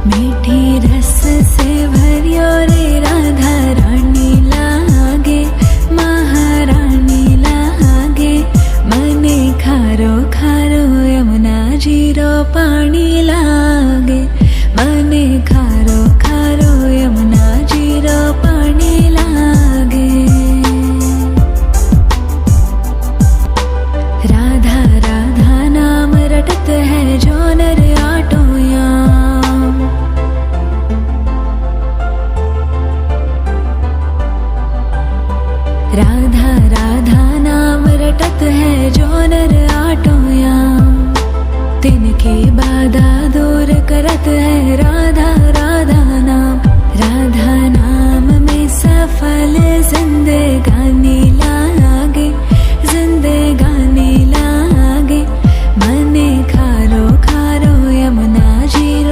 मीठी रस से भरियो रे राधा रानी लागे, महारानी लागे। मने खारो खारो यमुना जीरो पानी लागे, मने खारो खारो यमुना जीरो पानी लागे। राधा राधा नाम रटत है जो नर आटोयाम, राधा राधा नाम रटत है जो नर आटोयाम। तिनके बाधा दूर करत है